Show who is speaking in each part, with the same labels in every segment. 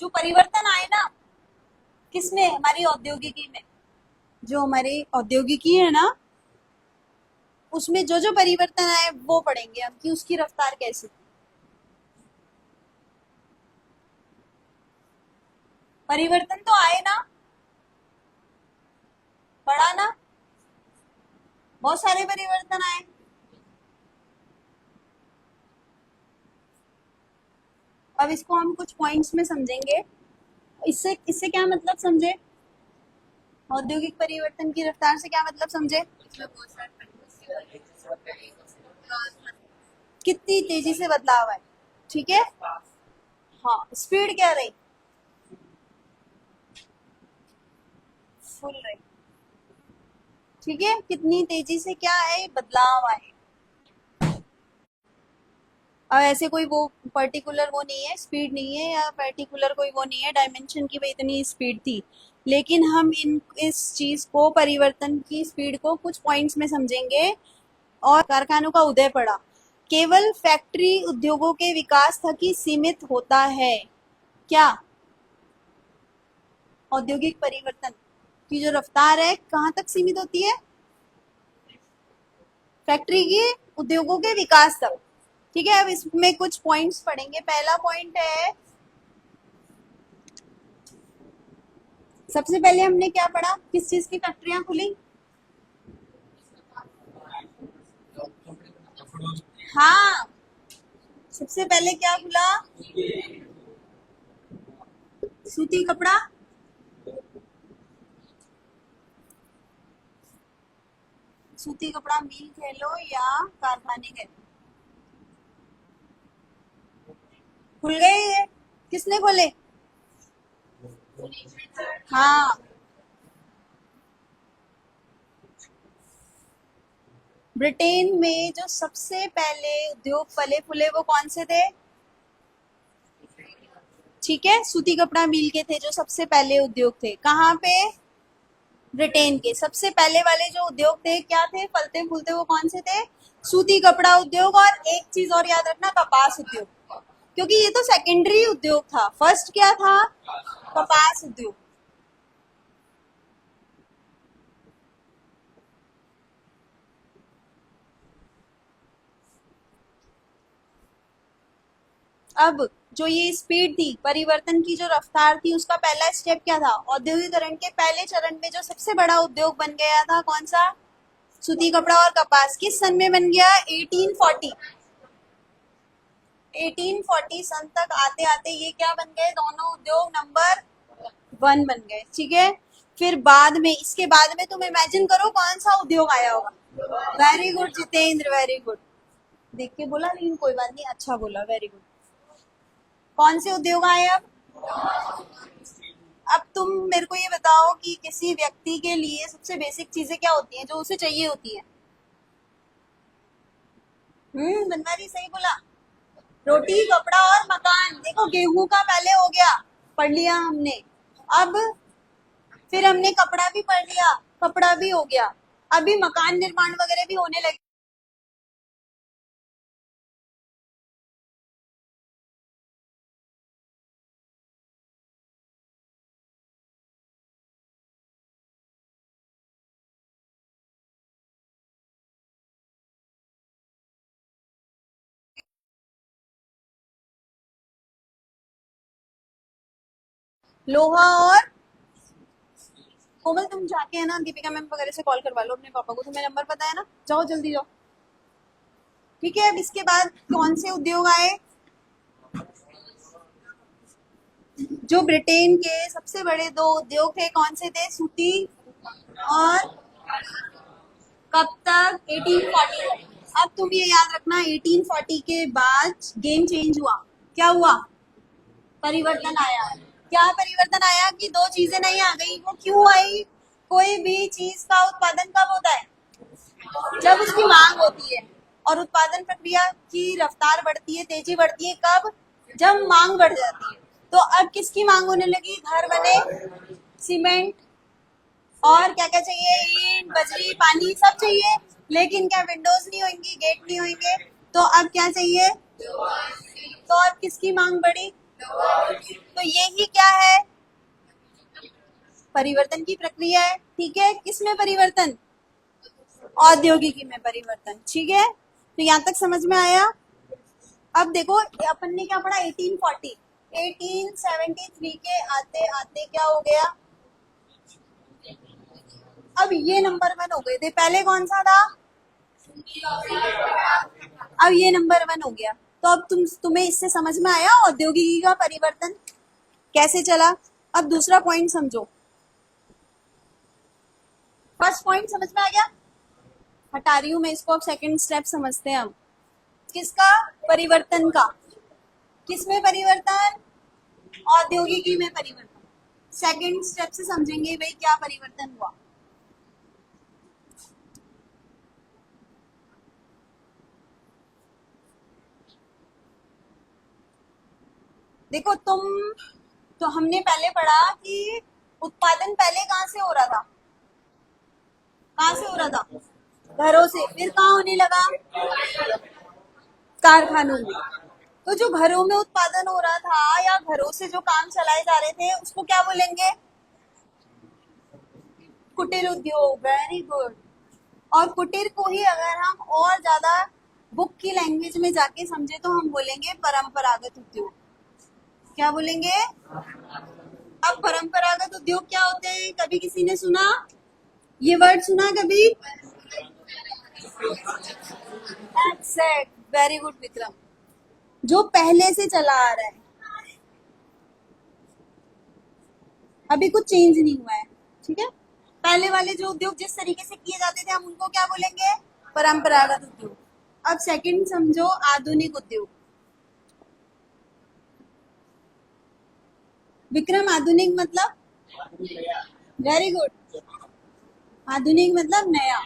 Speaker 1: जो परिवर्तन आए ना, किसमें, हमारी औद्योगिकी में, जो हमारी औद्योगिकी है ना, उसमें जो जो परिवर्तन आए वो पढ़ेंगे हम, कि उसकी रफ्तार कैसी थी। परिवर्तन तो आए ना, पढ़ा ना, बहुत सारे परिवर्तन आए। अब इसको हम कुछ पॉइंट्स में समझेंगे। इससे इससे क्या मतलब समझे, औद्योगिक परिवर्तन की रफ्तार से क्या मतलब समझे, कितनी तेजी से बदलाव है, ठीक है। हाँ, स्पीड क्या रही, फुल रही, ठीक है। कितनी तेजी से क्या है, बदलाव आए। अब ऐसे कोई वो पर्टिकुलर वो नहीं है, स्पीड नहीं है, या पर्टिकुलर कोई वो नहीं है डायमेंशन की भाई इतनी स्पीड थी, लेकिन हम इन इस चीज को, परिवर्तन की स्पीड को कुछ पॉइंट्स में समझेंगे। और कारखानों का उदय पड़ा, केवल फैक्ट्री उद्योगों के विकास तक ही सीमित होता है। क्या, औद्योगिक परिवर्तन की जो रफ्तार है कहाँ तक सीमित होती है, फैक्ट्री की उद्योगों के विकास तक, ठीक है। अब इसमें कुछ पॉइंट्स पढ़ेंगे। पहला पॉइंट है, सबसे पहले हमने क्या पढ़ा, किस चीज की फैक्ट्रियां खुली, हाँ, सबसे पहले क्या खुला, सूती कपड़ा, सूती कपड़ा मिल कह लो या कारखाने कह लो, खुल गए ये, किसने खोले, हाँ, ब्रिटेन में जो सबसे पहले उद्योग फले फूले वो कौन से थे, ठीक है, सूती कपड़ा मिल के थे जो सबसे पहले उद्योग थे। कहाँ पे, ब्रिटेन के सबसे पहले वाले जो उद्योग थे क्या थे, फलते फूलते, वो कौन से थे, सूती कपड़ा उद्योग। और एक चीज और याद रखना, कपास उद्योग, क्योंकि ये तो सेकेंडरी उद्योग था, फर्स्ट क्या था, कपास उद्योग। अब जो ये स्पीड थी, परिवर्तन की जो रफ्तार थी, उसका पहला स्टेप क्या था, औद्योगिकरण के पहले चरण में जो सबसे बड़ा उद्योग बन गया था कौन सा, सूती कपड़ा और कपास। किस सन में बन गया, 1840, 1840 सन तक आते आते ये क्या बन गए, दोनों उद्योग नंबर वन बन गए, ठीक है। फिर बाद में, इसके बाद में तुम इमेजिन करो कौन सा उद्योग आया होगा। Very good Jitendra, very good, देख के बोला लेकिन कोई बात नहीं, अच्छा बोला, वेरी गुड। कौन से उद्योग आए अब, अब तुम मेरे को ये बताओ कि किसी व्यक्ति के लिए सबसे बेसिक चीजें क्या होती हैं जो उसे चाहिए होती है, बनवारी सही बोला, रोटी कपड़ा और मकान। देखो, गेहूं का पहले हो गया, पढ़ लिया हमने। अब फिर हमने कपड़ा भी पढ़ लिया, कपड़ा भी हो गया, अभी मकान निर्माण वगैरह भी होने लगे। लोहा और, कोमल तुम जाके है ना दीपिका मैम वगैरह से कॉल करवा लो अपने पापा को, तुम्हें नंबर पता है ना, जाओ जल्दी जाओ, ठीक है। अब इसके बाद कौन से उद्योग आए, जो ब्रिटेन के सबसे बड़े दो उद्योग थे कौन से थे, सूती और, कब तक, 1840। अब तुम ये याद रखना, 1840 के बाद गेम चेंज हुआ, क्या हुआ, परिवर्तन आया। क्या परिवर्तन आया, कि दो चीजें नहीं आ गई, वो क्यों आई, कोई भी चीज का उत्पादन कब होता है, जब उसकी मांग होती है। और उत्पादन प्रक्रिया की रफ्तार बढ़ती है, तेजी बढ़ती है कब, जब मांग बढ़ जाती है। तो अब किसकी मांग होने लगी, घर बने, सीमेंट, और क्या क्या चाहिए, ईंट बजरी पानी सब चाहिए, लेकिन क्या विंडोज नहीं होंगी, गेट नहीं होंगे, तो अब क्या चाहिए, तो अब किसकी मांग बढ़ी, तो यही क्या है, परिवर्तन की प्रक्रिया है। ठीक है, किसमें परिवर्तन, औद्योगिकी में परिवर्तन। ठीक है, तो यहां तक समझ में आया। अब देखो अपन ने क्या पढ़ा, 1840 1873 के आते आते क्या हो गया, अब ये नंबर वन हो गए थे, पहले कौन सा था, अब ये नंबर वन हो गया। तो अब तुम्हें इससे समझ में आया औद्योगिकी का परिवर्तन कैसे चला। अब दूसरा पॉइंट समझो, फर्स्ट पॉइंट समझ में आ गया, हटा रही हूं मैं इसको, अब सेकंड स्टेप समझते हैं हम, किसका, परिवर्तन का। किसमें परिवर्तन, औद्योगिकी में परिवर्तन। सेकंड स्टेप से समझेंगे भाई क्या परिवर्तन हुआ। देखो तो हमने पहले पढ़ा कि उत्पादन पहले कहां से हो रहा था, कहां से हो रहा था, घरों से, फिर कहां होने लगा, कारखानों में। तो जो घरों में उत्पादन हो रहा था या घरों से जो काम चलाए जा रहे थे उसको क्या बोलेंगे, कुटीर उद्योग। Very good. और कुटीर को ही अगर हम और ज्यादा बुक की लैंग्वेज में जाके समझे तो हम बोलेंगे परंपरागत उद्योग। क्या बोलेंगे, अब परंपरागत उद्योग क्या होते हैं, कभी किसी ने सुना, ये वर्ड सुना कभी, वेरी गुड विक्रम, जो पहले से चला आ रहा है, अभी कुछ चेंज नहीं हुआ है। ठीक है, पहले वाले जो उद्योग जिस तरीके से किए जाते थे हम उनको क्या बोलेंगे, परंपरागत उद्योग। अब सेकंड समझो, आधुनिक उद्योग। विक्रम आधुनिक मतलब, वेरी गुड, आधुनिक मतलब नया।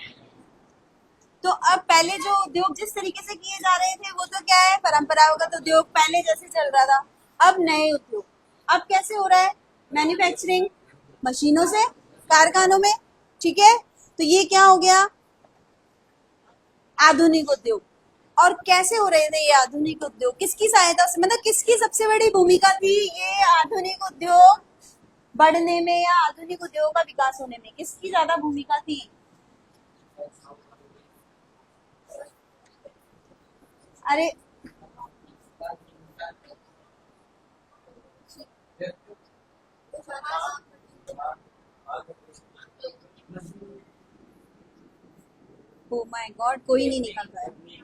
Speaker 1: तो अब पहले जो उद्योग जिस तरीके से किए जा रहे थे वो तो क्या है, परंपरागत उद्योग, पहले जैसे चल रहा था। अब नए उद्योग, अब कैसे हो रहा है, मैन्युफैक्चरिंग, मशीनों से, कारखानों में। ठीक है, तो ये क्या हो गया, आधुनिक उद्योग। और कैसे हो रहे थे ये आधुनिक उद्योग, किसकी सहायता से, मतलब किसकी सबसे बड़ी भूमिका थी ये आधुनिक उद्योग बढ़ने में या आधुनिक उद्योग का विकास होने में, किसकी ज्यादा भूमिका थी, अरे ओ माय गॉड, कोई नहीं निकल रहा है।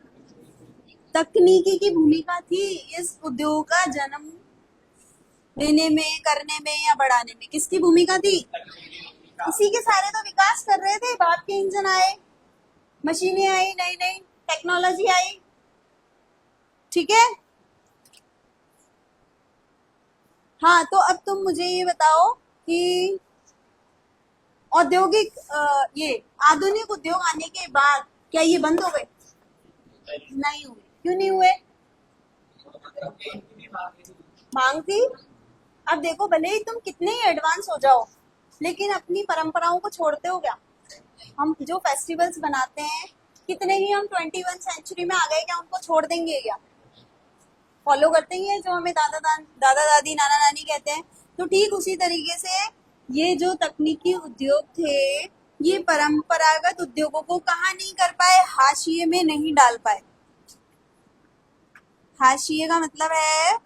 Speaker 1: तकनीकी की भूमिका थी इस उद्योग का जन्म देने में, करने में या बढ़ाने में, किसकी भूमिका थी, इसी के सारे तो विकास कर रहे थे। भाप के इंजन आए, मशीनें आई, नई नई टेक्नोलॉजी आई। ठीक है, हाँ, तो अब तुम मुझे ये बताओ कि औद्योगिक ये आधुनिक उद्योग आने के बाद क्या ये बंद हो गए, नहीं हुए। क्यों नहीं हुए, मांग थी। अब देखो भले ही तुम कितने ही एडवांस हो जाओ लेकिन अपनी परंपराओं को छोड़ते हो क्या, हम जो फेस्टिवल्स बनाते हैं कितने ही हम 21 सेंचुरी में आ गए क्या, उनको छोड़ देंगे क्या, फॉलो करते ही है जो हमें दादा दादी नाना नानी कहते हैं। तो ठीक उसी तरीके से ये जो तकनीकी उद्योग थे ये परंपरागत उद्योगों को कहाँ नहीं कर पाए, हाशिए में नहीं डाल पाए। हाशिए का मतलब है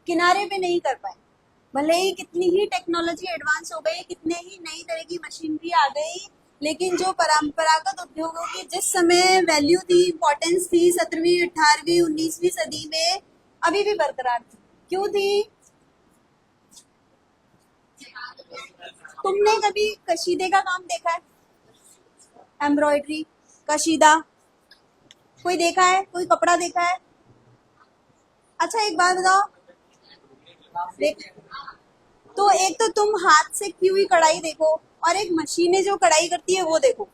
Speaker 1: किनारे पे नहीं कर पाए। भले ही कितनी ही टेक्नोलॉजी एडवांस हो गई, कितने ही नई तरह की मशीनरी आ गई, लेकिन जो परंपरागत उद्योगों की जिस समय वैल्यू थी, इंपॉर्टेंस थी 17वीं 18वीं 19वीं सदी में, अभी भी बरकरार थी। क्यों थी, तुमने कभी कशीदे का काम देखा है, एम्ब्रॉयडरी, कशीदा, कोई देखा है, कोई कपड़ा देखा है, अच्छा एक बात बताओ, देख, तो एक तो तुम हाथ से की हुई कढ़ाई देखो और एक मशीनें जो कढ़ाई करती है वो देखो।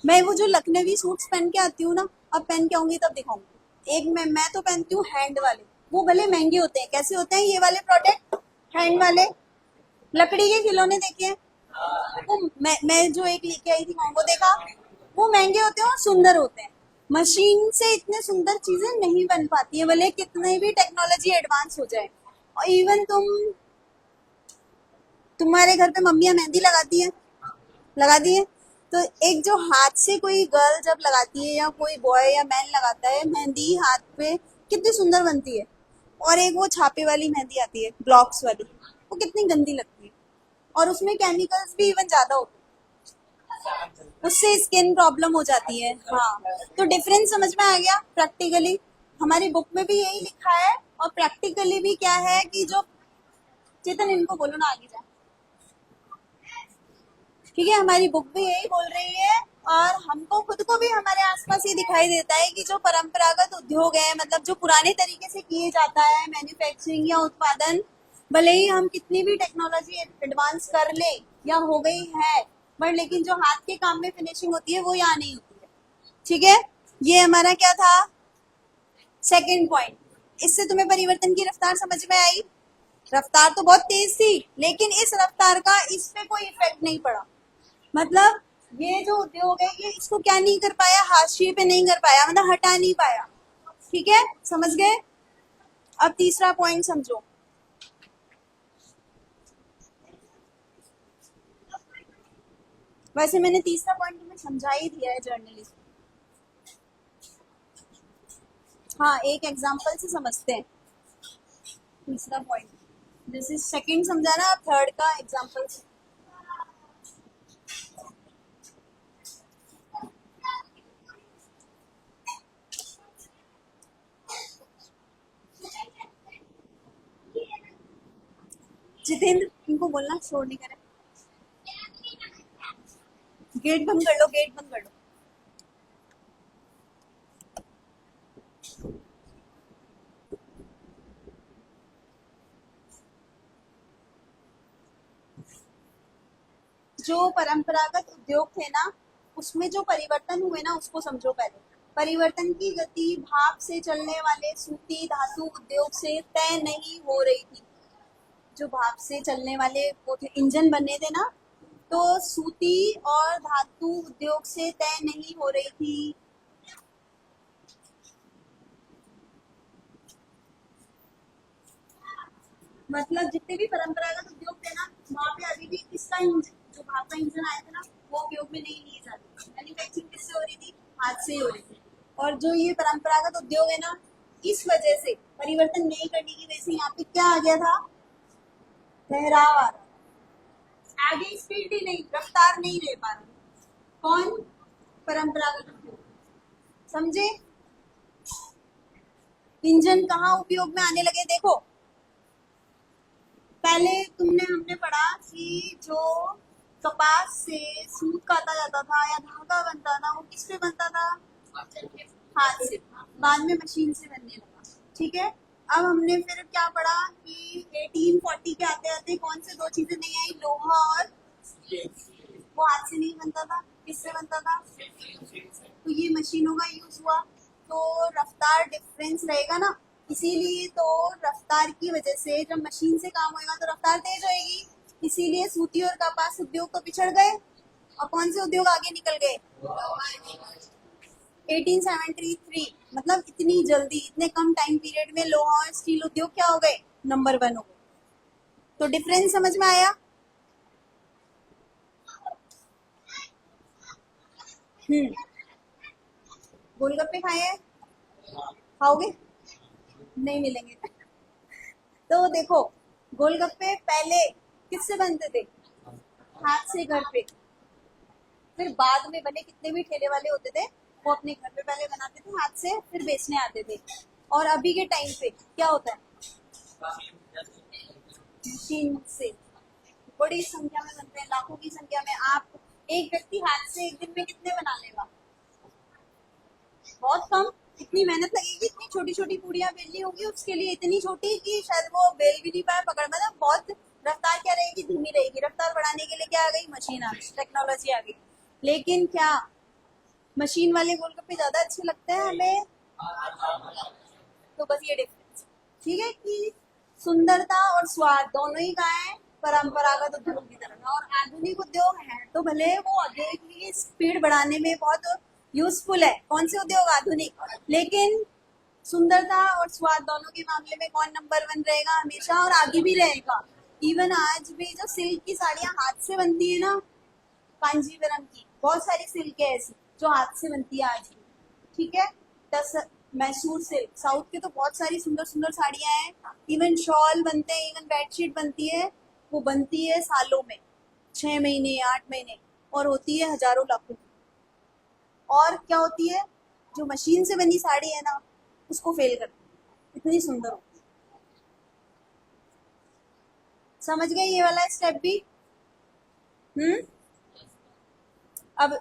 Speaker 1: मैं वो जो लखनवी सूट्स पहन के आती हूँ ना, अब पहन के आऊंगी तब दिखाऊंगी। एक मैं तो पहनती हूँ हैंड वाले, वो भले महंगे होते हैं, कैसे होते हैं ये वाले प्रोडक्ट, हैंड वाले, लकड़ी के खिलौने देखे हैं वो, मैं जो एक लेके आई थी वो देखा, वो महंगे होते हैं और सुंदर होते हैं। मशीन से इतने सुंदर चीजें नहीं बन पाती है भले कितने भी टेक्नोलॉजी एडवांस हो जाए। और इवन तुम्हारे घर पे मम्मियाँ मेहंदी लगाती हैं, लगाती है। तो एक जो हाथ से कोई गर्ल जब लगाती है या कोई बॉय या मैन लगाता है मेहंदी हाथ पे, कितनी सुंदर बनती है। और एक वो छापे वाली मेहंदी आती है ब्लॉक्स वाली, वो कितनी गंदी लगती है। और उसमें केमिकल्स भी इवन ज्यादा होते हैं, उससे स्किन प्रॉब्लम हो जाती है। हाँ, तो डिफरेंस समझ में आ गया प्रैक्टिकली। हमारी बुक में भी यही लिखा है और प्रैक्टिकली भी क्या है कि जो, चेतन इनको बोलो ना आगे जाए, ठीक है, हमारी बुक भी यही बोल रही है। और हमको खुद को भी हमारे आसपास ये दिखाई देता है कि जो परंपरागत उद्योग है, मतलब जो पुराने तरीके से किए जाता है मैन्युफैक्चरिंग या उत्पादन, भले ही हम कितनी भी टेक्नोलॉजी एडवांस कर ले या हो गई है, बट लेकिन जो हाथ के काम में फिनिशिंग होती है वो यहाँ नहीं होती है। ठीक है, ये हमारा क्या था, सेकेंड पॉइंट। इससे तुम्हें परिवर्तन की रफ्तार समझ में आई। रफ्तार तो बहुत तेज थी, लेकिन इस रफ्तार का इस पे कोई इफेक्ट नहीं पड़ा। मतलब ये जो उद्योग है ये इसको क्या नहीं कर पाया, हाशिए पे नहीं कर पाया, मतलब हटा नहीं पाया। ठीक है, समझ गए। अब तीसरा पॉइंट समझो। वैसे मैंने तीसरा पॉइंट तुम्हें समझा ही दिया है जर्नलिज्म। हाँ, एक एग्जांपल से समझते हैं तीसरा पॉइंट। दिस इज सेकंड समझा ना, अब थर्ड का एग्जांपल से। जितेंद्र इनको बोलना शोर नहीं करे, गेट बंद कर लो, गेट बंद कर लो। जो परंपरागत उद्योग थे ना, उसमें जो परिवर्तन हुए ना उसको समझो पहले। परिवर्तन की गति भाप से चलने वाले सूती धातु उद्योग से तय नहीं हो रही थी। जो भाप से चलने वाले वो थे, इंजन बने थे ना, तो सूती और धातु उद्योग से तय नहीं हो रही थी। मतलब जितने भी परंपरागत उद्योग थे ना, वहाँ पे अभी भी किसका इंजन, जो भाप का इंजन आया था ना, वो उपयोग में नहीं लिए जाते। मैन्युफैक्चरिंग किससे हो रही थी, हाथ से ही हो रही थी। और जो ये परंपरागत उद्योग है ना, इस वजह से परिवर्तन नहीं करने की वजह से यहाँ पे क्या आ गया था, ठहराव आ रहा। आगे स्पीड ही नहीं, रफ्तार नहीं रह पा रहा। कौन, परंपरागत उद्योग। समझे। इंजन कहाँ उपयोग में आने लगे, देखो। पहले हमने पढ़ा कि जो कपास से सूत काटा जाता था या धागा बनता था, वो किस पे बनता था, हाथ से। बाद में मशीन से बनने लगा। ठीक है, अब हमने फिर क्या पढ़ा कि 1840 के आते आते कौन से दो चीजें नहीं आई, लोहा और, वो हाथ से नहीं बनता था, किससे बनता था, तो ये मशीनों का यूज हुआ। तो रफ्तार डिफरेंस रहेगा ना, इसीलिए तो रफ्तार की वजह से जब मशीन से काम होएगा तो रफ्तार तेज होएगी। इसीलिए सूती और कपास उद्योग तो पिछड़ गए और कौन से उद्योग आगे निकल गए। 1873, मतलब इतनी जल्दी, इतने कम टाइम पीरियड में लोहा और स्टील उद्योग क्या हो गए, नंबर 1 हो गए। तो डिफरेंस समझ में आया। गोलगप्पे खाए हैं, खाओगे, नहीं मिलेंगे। तो देखो, गोलगप्पे पहले किससे बनते थे, हाथ से, घर पे। फिर बाद में बने, कितने भी ठेले वाले होते थे वो अपने घर पे पहले बनाते थे हाथ से, फिर बेचने आते थे। और अभी के टाइम पे क्या होता है, मशीन से। बड़ी संख्या में बनते हैं, लाखों की संख्या में। आप एक व्यक्ति हाथ से एक दिन में कितने बना लेगा, बहुत कम। इतनी मेहनत लगेगी, इतनी छोटी छोटी पूड़ियां बेलनी होगी उसके लिए, इतनी छोटी कि शायद वो बेल भी नहीं पाए, पकड़, मतलब बहुत। रफ्तार क्या रहेगी, धीमी रहेगी। रफ्तार बढ़ाने के लिए क्या आ गई, मशीन आ गई, टेक्नोलॉजी आ गई। लेकिन क्या मशीन वाले गोलगप्पे ज्यादा अच्छे लगते हैं हमें, तो बस ये डिफरेंस। ठीक है, कि सुंदरता और स्वाद दोनों ही का है परंपरागत उद्योग की तरह। और आधुनिक उद्योग है तो भले वो औद्योगिक की स्पीड बढ़ाने में बहुत यूजफुल है, कौन से उद्योग, आधुनिक, लेकिन सुंदरता और स्वाद दोनों के मामले में कौन नंबर वन रहेगा हमेशा और आगे भी रहेगा। इवन आज भी जो सिल्क की साड़ियां हाथ से बनती है ना, कांजीवरम की बहुत सारी सिल्क है ऐसी जो हाथ से बनती है आज भी। ठीक है। दस मैसूर सिल्क, साउथ के तो बहुत सारी सुंदर सुंदर साड़ियां हैं। इवन शॉल बनते हैं, इवन बेडशीट बनती है। वो बनती है सालों में, 6 महीने 8 महीने, और होती है हजारों लाखों की। और क्या होती है, जो मशीन से बनी साड़ी है ना, उसको फेल करती है, इतनी सुंदर होती है। समझ गए ये वाला स्टेप भी? हम्म। अब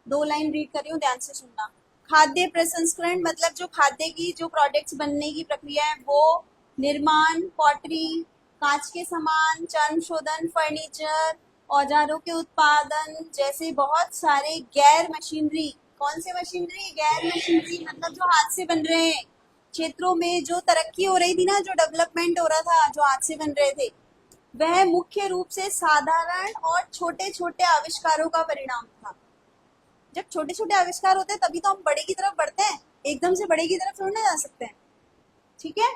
Speaker 1: 2 लाइन रीड कर रही हूँ, ध्यान से सुनना। खाद्य प्रसंस्करण मतलब जो खाद्य की जो प्रोडक्ट्स बनने की प्रक्रिया है वो, निर्माण, पॉटरी, कांच के सामान, चर्म शोधन, फर्नीचर, औजारों के उत्पादन जैसे बहुत सारे गैर मशीनरी, कौन से मशीनरी, गैर मशीनरी मतलब जो हाथ से बन रहे हैं क्षेत्रों में जो तरक्की हो रही थी ना, जो डेवलपमेंट हो रहा था, जो हाथ से बन रहे थे, वह मुख्य रूप से साधारण और छोटे छोटे आविष्कारों का परिणाम था। जब छोटे छोटे आविष्कार होते हैं तभी तो हम बड़े की तरफ बढ़ते हैं, एकदम से बड़े की तरफ थोड़ी ना जा सकते हैं। ठीक है।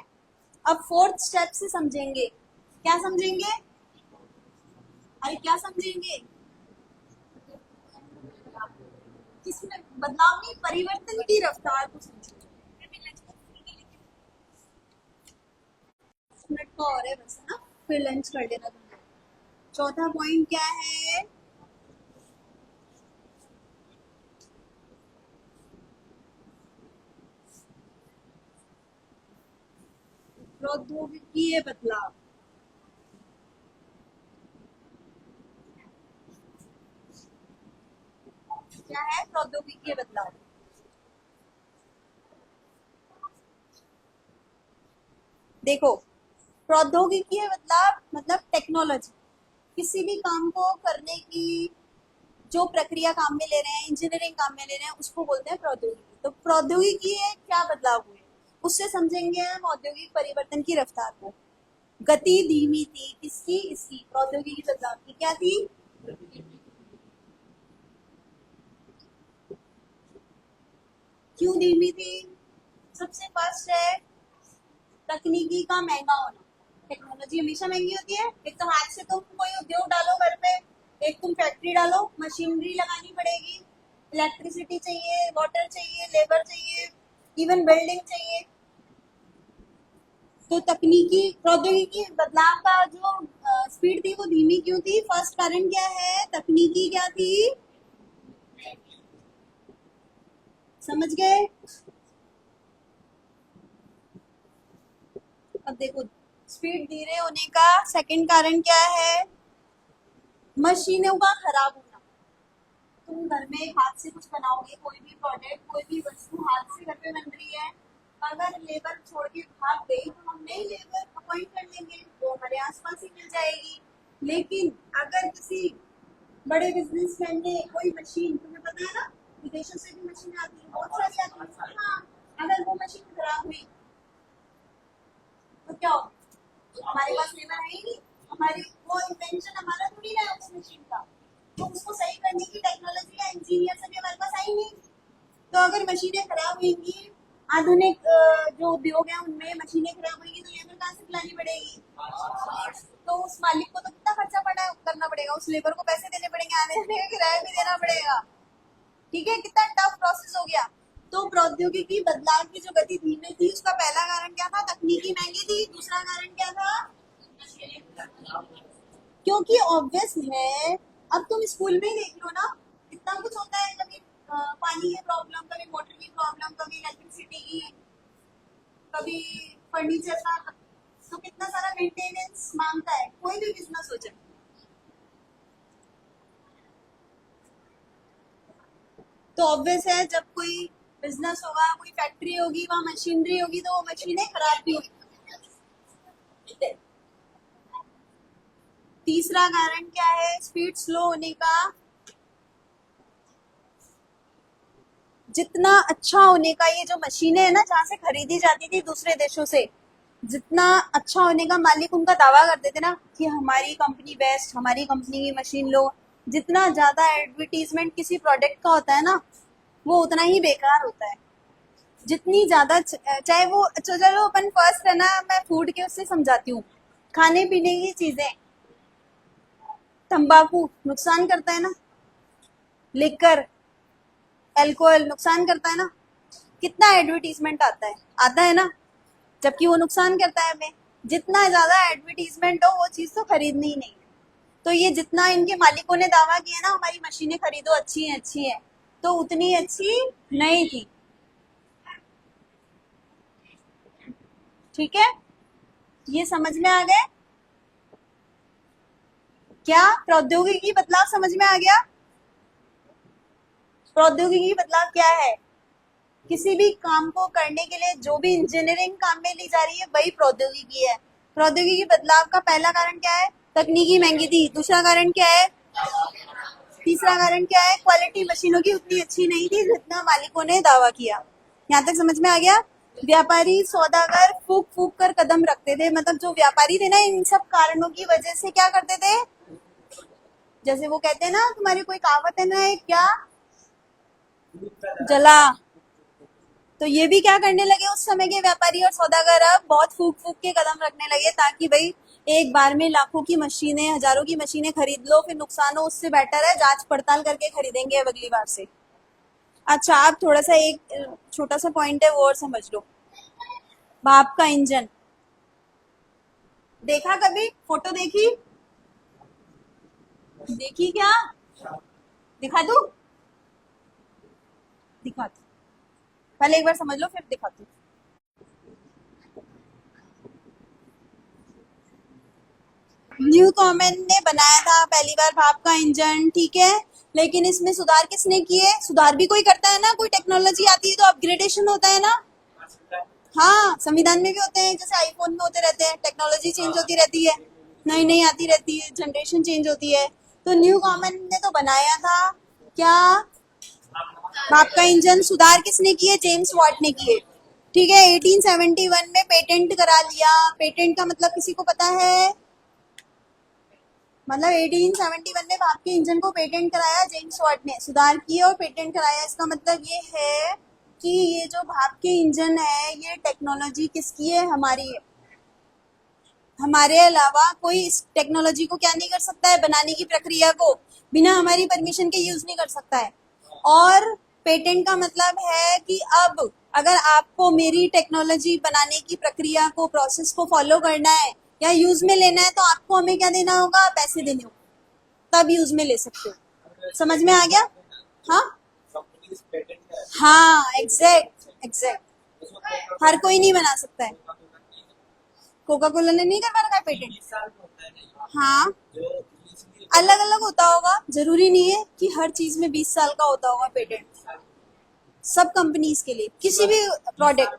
Speaker 1: अब फोर्थ स्टेप से समझेंगे। क्या समझेंगे? अरे क्या समझेंगे? किसमें बदलाव नहीं, परिवर्तन की रफ्तार को समझेंगे। मिनट का और है बस, है ना, फिर लंच कर लेना तुम लोग। चौथा पॉइंट क्या है? प्रौद्योगिकीय बदलाव। क्या है प्रौद्योगिकीय बदलाव? देखो, प्रौद्योगिकीय बदलाव मतलब टेक्नोलॉजी, किसी भी काम को करने की जो प्रक्रिया काम में ले रहे हैं, इंजीनियरिंग काम में ले रहे हैं, उसको बोलते हैं प्रौद्योगिकी। तो प्रौद्योगिकी है, क्या बदलाव हुए उससे समझेंगे हम औद्योगिक परिवर्तन की रफ्तार को। गति धीमी थी किसकी? इसकी, प्रौद्योगिकी बदलाव की क्या थी? क्यों धीमी थी? सबसे फर्स्ट है तकनीकी का महंगा होना। टेक्नोलॉजी हमेशा महंगी होती है। एक तो हाथ से तुम कोई उद्योग डालो घर पे, एक तुम फैक्ट्री डालो, मशीनरी लगानी पड़ेगी, इलेक्ट्रिसिटी चाहिए, वाटर चाहिए, लेबर चाहिए, इवन बिल्डिंग चाहिए। तो तकनीकी प्रौद्योगिकी बदलाव का जो स्पीड थी वो धीमी क्यों थी? फर्स्ट कारण क्या है? तकनीकी क्या थी? समझ गए? अब देखो, स्पीड धीरे होने का सेकंड कारण क्या है? मशीनों का खराब होना। तुम घर में हाथ से कुछ बनाओगे, कोई भी प्रोडक्ट, कोई भी वस्तु हाथ से घर पे बन रही है, अगर लेबर छोड़ के भाग गई तो हम नई लेबर अपॉइंट कर लेंगे, वो हमारे आसपास ही मिल जाएगी। लेकिन अगर किसी बड़े बिजनेसमैन ने कोई मशीन, तुम्हें पता है ना, विदेशों से भी मशीन आती है, बहुत सारी आती है, हाँ, अगर वो मशीन खराब हुई तो क्या होगा? तो हमारे पास लेबर है ही नहीं, हमारी वो इंटेंशन हमारा थोड़ी ना है उस मशीन का, तो उसको सही करने की टेक्नोलॉजी या इंजीनियर से भी हमारे पास आई नहीं। तो अगर मशीनें खराब होंगी, आधुनिक जो उद्योग है उनमें मशीनें खराब होंगी तो लेबर कहाँ से लानी पड़ेगी? तो उस मालिक को तो कितना खर्चा पड़ा करना पड़ेगा, उस लेबर को पैसे देने पड़ेंगे, आने जाने का किराया भी देना पड़ेगा। ठीक है, कितना टफ प्रोसेस हो गया। तो प्रौद्योगिकी बदलाव की जो गति धीमी थी उसका पहला कारण क्या था? तकनीकी महंगी थी। दूसरा कारण क्या था? क्योंकि ऑब्वियस है, अब तुम स्कूल में ही देख लो ना, इतना कुछ होता है, कभी पानी की प्रॉब्लम, कभी मोटर की प्रॉब्लम, कभी इलेक्ट्रिसिटी की, कभी फर्नीचर का, तो कितना सारा मेंटेनेंस मांगता है कोई भी बिजनेस हो जाए। तो ऑब्वियस है जब कोई बिजनेस होगा, कोई फैक्ट्री होगी, वहां मशीनरी होगी, तो वो मशीनें खराब भी होगी। तीसरा कारण क्या है स्पीड स्लो होने का? जितना अच्छा होने का, ये जो मशीनें है ना जहाँ से खरीदी जाती थी दूसरे देशों से, जितना अच्छा होने का मालिक उनका दावा करते थे ना कि हमारी कंपनी बेस्ट, हमारी कंपनी की मशीन लो, जितना ज्यादा एडवर्टीजमेंट किसी प्रोडक्ट का होता है ना, वो उतना ही बेकार होता है। जितनी ज्यादा चाहे वो चलो अपन फर्स्ट है ना, मैं फूड के उससे समझाती हूँ। खाने पीने की चीजें, तंबाकू नुकसान करता है ना, लिकर, अल्कोहल नुकसान करता है ना, कितना एडवर्टीजमेंट आता है ना, जबकि वो नुकसान करता है हमें। जितना ज्यादा एडवर्टीजमेंट हो वो चीज तो खरीदनी ही नहीं है। तो ये जितना इनके मालिकों ने दावा किया ना हमारी मशीनें खरीदो अच्छी है, तो उतनी अच्छी नहीं थी। ठीक है, ये समझ में आ गए क्या? प्रौद्योगिकी बदलाव समझ में आ गया? प्रौद्योगिकी बदलाव क्या है? किसी भी काम को करने के लिए जो भी इंजीनियरिंग काम में ली जा रही है वही प्रौद्योगिकी है। प्रौद्योगिकी बदलाव का पहला कारण क्या है? तकनीकी महंगी थी। दूसरा कारण क्या है? तीसरा कारण क्या है? क्वालिटी मशीनों की उतनी अच्छी नहीं थी जितना मालिकों ने दावा किया। यहाँ तक समझ में आ गया? व्यापारी सौदागर फूक फूक कर कदम रखते थे, मतलब जो व्यापारी थे ना इन सब कारणों की वजह से क्या करते थे? जैसे वो कहते हैं ना, तुम्हारी कोई कहावत है ना, एक क्या, जला। तो ये भी क्या करने लगे उस समय के व्यापारी और सौदागर, अब बहुत फूक फूक के कदम रखने लगे ताकि भाई एक बार में लाखों की मशीनें, हजारों की मशीनें खरीद लो, फिर नुकसान हो, उससे बेटर है जांच पड़ताल करके खरीदेंगे अब अगली बार से। अच्छा, आप थोड़ा सा एक छोटा सा पॉइंट है वो और समझ लो। भाप का इंजन देखा कभी? फोटो देखी? देखी क्या? दिखा दूं? दिखाती, पहले एक बार समझ लो फिर दिखाती हूँ। न्यू कॉमन ने बनाया था पहली बार भाप का इंजन, ठीक है, लेकिन इसमें सुधार किसने किए? सुधार भी कोई करता है ना, कोई टेक्नोलॉजी आती है तो अपग्रेडेशन होता है ना। हाँ, संविधान में भी होते हैं, जैसे आईफोन में होते रहते हैं, टेक्नोलॉजी चेंज होती रहती है, नई नई आती रहती है, जनरेशन चेंज होती है। तो न्यू कॉमन ने तो बनाया था क्या? भाप का इंजन। सुधार किसने किए? जेम्स वाट ने किए, ठीक है। 1871 में पेटेंट करा लिया। पेटेंट का मतलब किसी को पता है? मतलब 1871 में भाप के इंजन को पेटेंट कराया जेम्स वाट ने, सुधार किए और पेटेंट कराया। इसका मतलब ये है कि ये जो भाप के इंजन है ये टेक्नोलॉजी किसकी है? हमारी है। हमारे अलावा कोई इस टेक्नोलॉजी को क्या नहीं कर सकता है? बनाने की प्रक्रिया को बिना हमारी परमिशन के यूज नहीं कर सकता है। और पेटेंट का मतलब है कि अब अगर आपको मेरी टेक्नोलॉजी बनाने की प्रक्रिया को, प्रोसेस को फॉलो करना है या यूज में लेना है तो आपको हमें क्या देना होगा? पैसे देने होंगे, तब यूज में ले सकते हो। समझ में आ गया? हाँ हाँ, एग्जैक्ट एग्जैक्ट। हर कोई नहीं बना सकता है। कोका कोला ने नहीं करवा रखा है पेटेंट? हाँ, अलग अलग होता होगा, जरूरी नहीं है कि हर चीज में 20 साल का होता होगा पेटेंट। सब कंपनीज के लिए किसी भी प्रोडक्ट।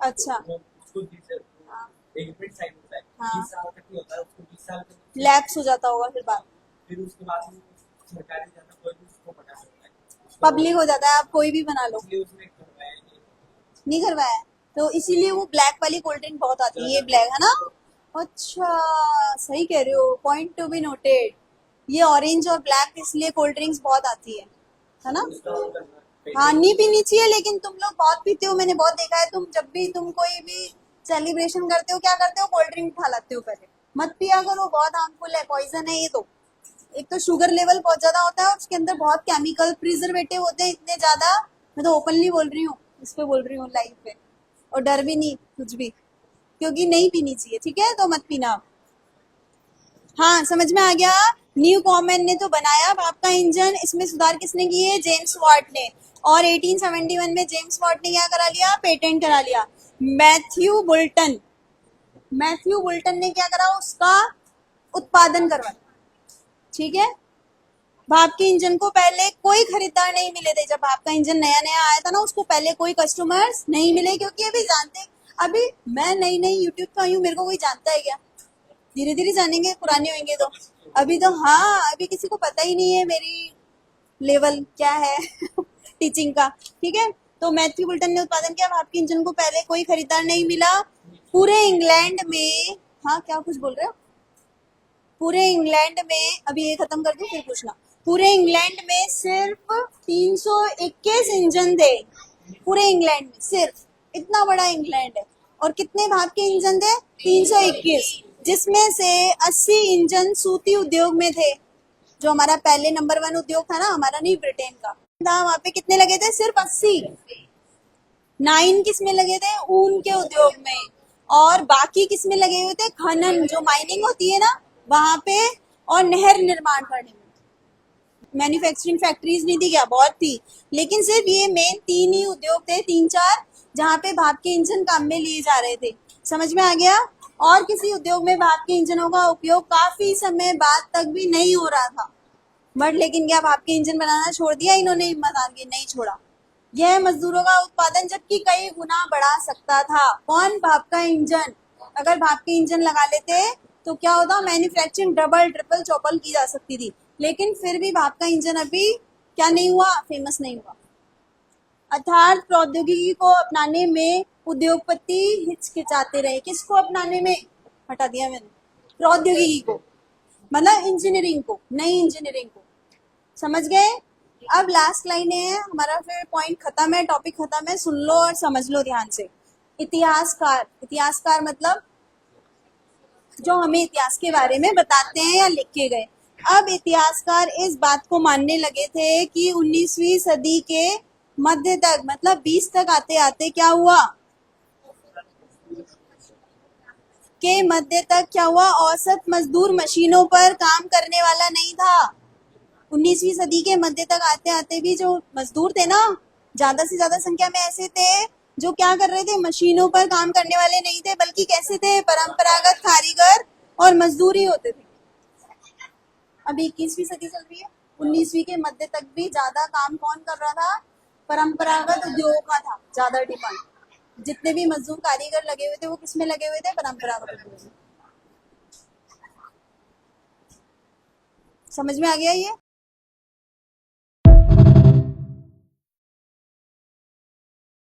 Speaker 1: अच्छा। हाँ हाँ, लैप्स हो जाता होगा फिर बाद, पब्लिक हो जाता है, आप कोई भी बना लो। नहीं करवाया, तो इसीलिए वो ब्लैक वाली कोल्ड ड्रिंक बहुत आती है, ये ब्लैक है ना। अच्छा, सही कह रहे हो, पॉइंट टू बी नोटेड। ये ऑरेंज और ब्लैक इसलिए कोल्ड ड्रिंक्स बहुत आती है ना। हाँ, नहीं पीनी चाहिए, लेकिन तुम लोग बहुत पीते हो, मैंने बहुत देखा है। तुम जब भी तुम कोई भी सेलिब्रेशन करते हो क्या करते हो? कोल्ड ड्रिंक उठा लाते हो पहले। मत पिया करो, बहुत हार्मफुल है, पॉइजन है ये तो। एक तो शुगर लेवल बहुत ज्यादा होता है और उसके अंदर बहुत केमिकल प्रिजर्वेटिव होते हैं इतने ज्यादा। मैं तो ओपनली बोल रही हूँ, इस पे बोल रही हूँ लाइव पे, और डर भी नहीं कुछ भी, क्योंकि नहीं पीनी चाहिए, ठीक है, तो मत पीना आप। हाँ, समझ में आ गया। न्यू कॉमन ने तो बनाया भाप का इंजन, इसमें सुधार किसने किए? जेम्स वाट ने। और 1871 में जेम्स वाट ने क्या करा लिया? पेटेंट करा लिया। मैथ्यू बुल्टन, मैथ्यू बुल्टन ने क्या करा? उसका उत्पादन करवाया, ठीक है। भाप के इंजन को पहले कोई खरीदार नहीं मिले थे। जब भाप का इंजन नया नया आया था ना, उसको पहले कोई कस्टमर्स नहीं मिले, क्योंकि अभी जानते, अभी मैं नई नई यूट्यूब पे आई हूँ, मेरे को कोई जानता है क्या? धीरे धीरे जानेंगे, पुराने होंगे तो। अभी तो हाँ, अभी किसी को पता ही नहीं है मेरी लेवल क्या है टीचिंग का, ठीक है। तो मैथ्यू बुल्टन ने उत्पादन किया भाप के इंजन को, पहले कोई खरीदार नहीं मिला पूरे इंग्लैंड में। हाँ, क्या कुछ बोल रहे हो? पूरे इंग्लैंड में, अभी ये खत्म कर दूं फिर पूछना। पूरे इंग्लैंड में सिर्फ 321 इंजन थे, पूरे इंग्लैंड में सिर्फ, इतना बड़ा इंग्लैंड है। और कितने भाप के इंजन थे? 321, जिसमें से 80 इंजन सूती उद्योग में थे, जो हमारा पहले नंबर 1 उद्योग था ना हमारा, नहीं ब्रिटेन का था। वहां पे कितने लगे थे? सिर्फ 80। 9 किस में लगे थे? ऊन के उद्योग में। और बाकी किस में लगे हुए थे? खनन, जो माइनिंग होती है ना वहां पे, और नहर निर्माण करने में। मैन्युफैक्चरिंग फैक्ट्रीज नहीं थी क्या? बहुत थी, लेकिन सिर्फ ये मेन 3 ही उद्योग थे, 3-4, जहाँ पे भाप के इंजन काम में लिए जा रहे थे। समझ में आ गया? और किसी उद्योग में भाप के इंजनों का उपयोग काफी समय बाद तक भी नहीं हो रहा था, बट लेकिन क्या भाप के इंजन बनाना छोड़ दिया इन्होंने? हिम्मत हार के नहीं छोड़ा। यह मजदूरों का उत्पादन जबकि कई गुना बढ़ा सकता था। कौन? भाप का इंजन। अगर भाप के इंजन लगा लेते तो क्या होता? मैन्युफैक्चरिंग डबल ट्रिपल चौपल की जा सकती थी, लेकिन फिर भी भाप का इंजन अभी क्या नहीं हुआ? फेमस नहीं हुआ। अर्थात प्रौद्योगिकी को अपनाने में उद्योगपति हिचकिचाते रहे। किसको अपनाने में? हटा दिया मैंने, प्रौद्योगिकी को, मतलब इंजीनियरिंग को, नई इंजीनियरिंग को। समझ गए? अब लास्ट लाइन है हमारा, फिर पॉइंट खत्म है, टॉपिक खत्म है। सुन लो और समझ लो ध्यान से। इतिहासकार, इतिहासकार मतलब जो हमें इतिहास के बारे में बताते हैं या लिख के गए। अब इतिहासकार इस बात को मानने लगे थे कि 19वीं सदी के मध्य तक, मतलब 20 तक आते आते क्या हुआ? के मध्य तक क्या हुआ? औसत मजदूर मशीनों पर काम करने वाला नहीं था। 19वीं सदी के मध्य तक आते आते भी जो मजदूर थे ना, ज्यादा से ज्यादा संख्या में ऐसे थे जो क्या कर रहे थे? मशीनों पर काम करने वाले नहीं थे, बल्कि कैसे थे? परंपरागत कारीगर और मजदूर ही होते थे। अभी 21वीं सदी चल रही है, 19वीं के मध्य तक भी ज्यादा काम कौन कर रहा था? परंपरागत उद्योगों का था ज्यादा डिमांड। जितने भी मजदूर कारीगर लगे हुए थे वो किसमें लगे हुए थे? परंपरागत उद्योग में। समझ में आ गया ये?